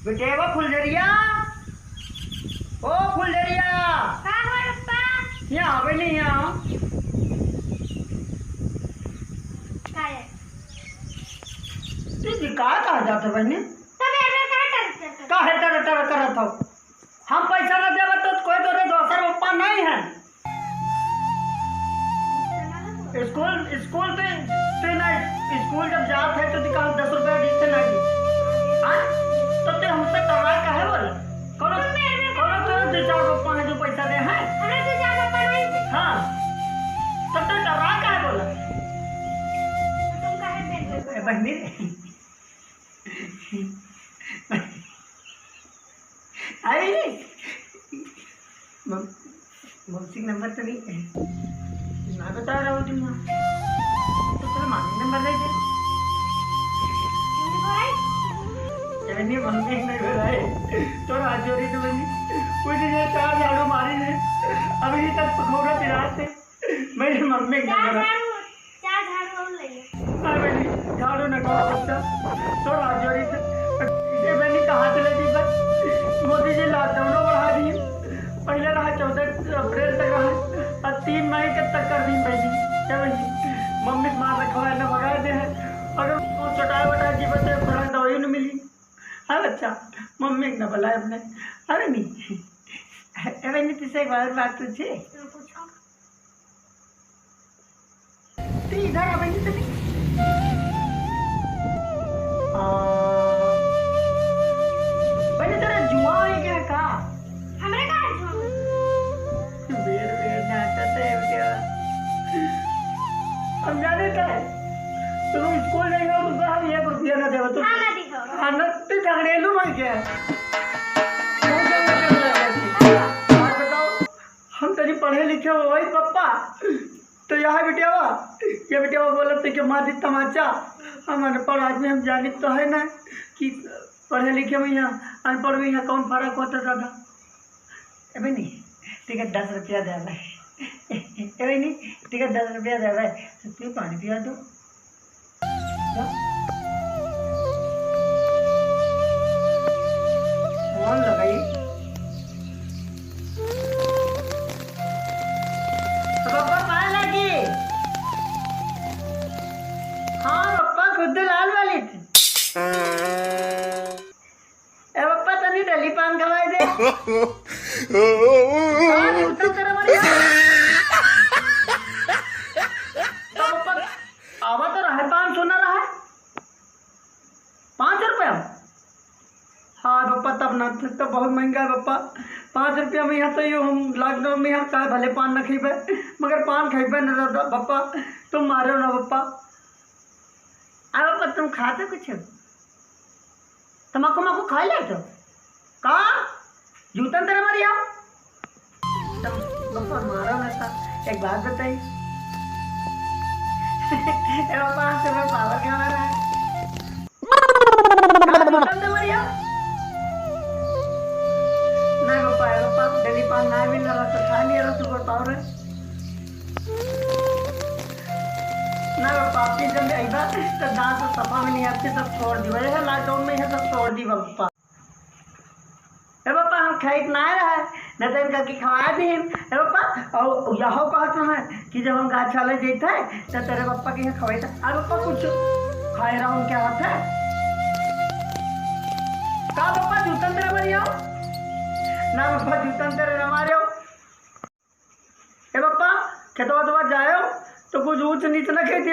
बेटेवा फुलझरिया, ओ फुलझरिया, यहाँ आवे नहीं यहाँ। कहा जाते बहनी काहे तरह तरह करत हो? हम पैसा न देव तो कोई तोरे दोसर पप्पा नहीं है। स्कूल स्कूल ते नहीं, स्कूल जब जात है तो दिखा 10 रुपया दीते नहीं। तो ते हमसे टरा काहे बोला? कोनो कोनो 2-4 पप्पा है जो पैसा दे हैं। हमें 2-4 पप्पा नहीं। हाँ तो ते टरा काहे बोला? तुम काहे बहनी अरे मौसी नंबर तो नहीं है ना, बता रहा हूँ तुम तो चलो मामी नंबर दे दे। मम्मी नहीं बताए तो रात चोरी तो बनी कुछ 4 झाड़ू मारी ने अभी तक पकौड़ा पिरा थे। मेरी मम्मी झाड़ू न तो रात चोरी से मैंने कहा चले दी बस मोदी जी लॉकडाउन बढ़ा दिए। पहले रहा 14 अप्रैल तक रहा और 3 मई तक कर दी पैसी। मम्मी मार रखा है न भगा दे है अगर चटाई वटाई की बच्चे थोड़ा दवाई न मिली। हाँ अच्छा मम्मी न बोला अपने। अरे नहीं मैंने तुझसे एक बात पूछी तो इधर आ बनी तो तेरा जुआ है क्या का? हमरे का है जुआ बेर नाचते है क्या? हम जाने का है तुम स्कूल नहीं हो तो हम 1 रुपया ना देव तो खाना दिखाओ खाना तो झगड़ेलू बन गया। बताओ हम तेरी पढ़े लिखे हो भाई पापा तो यहाँ बेटियावा बोला तो कि मारी तमाचा हम अनपढ़ आदमी हम जाने तो है ना कि पढ़े लिखे में यहाँ अनपढ़ में यहाँ कौन फर्क होता दादा। अभी नहीं ठीक है 10 रुपया दे भाई। अभी नहीं ठीक है 10 रुपया दे भाई तो पानी पिया दो। फोन लगाई तो पापा पाए लगी। हाँ पापा खुद लाल वाली थी। पापा तनी डली पान खवाए दे। आवा तो रहा 500 ना रहा 5 रुपया। हाँ पापा तब ना तो बहुत महंगा है पापा 5 रुपया में यहाँ तो ये हम लॉकडाउन में यहाँ का भले पान न खेबे मगर पान खेबे न पापा तुम मारो ना पापा। पापा तुम खाते कुछ तम्बाकू माकू खा ले तो का जूतन तेरे मारी आओ पापा मारो ना था। एक बात बताई पापा से मैं पावर क्या मारा है जूतन ते मारी आओ नहीं पापा डेली पान ना भी ना तो खा नहीं रहा सुगर पावर है ना पापा आपकी जब आई बात तो दांत सफा में नहीं आते सब छोड़ दी वजह लॉकडाउन में है सब छोड़ दी पापा। पापा हम खाई ना रहा है न तो इनका की खवा दी पापा और यहो कहत है कि जब हम गाछ वाले जेता है तो तेरे पापा के यहाँ खवाई था। अरे पापा कुछ खाए रहा हूँ क्या हाथ है का पापा जूतन तेरे मारी आओ ना पापा जूतन तेरे न मारे हो। पापा खेतवा दवा जाए तो कुछ ऊंच नीच न खेती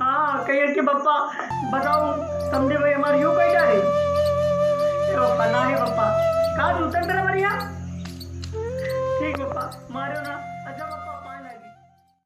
हाँ कहिए कि पापा बताओ समझे भाई हमारी यूँ कही जा रही पापा ना है पापा कहा जूतन तेरा मरिया ठीक पापा मारो ना।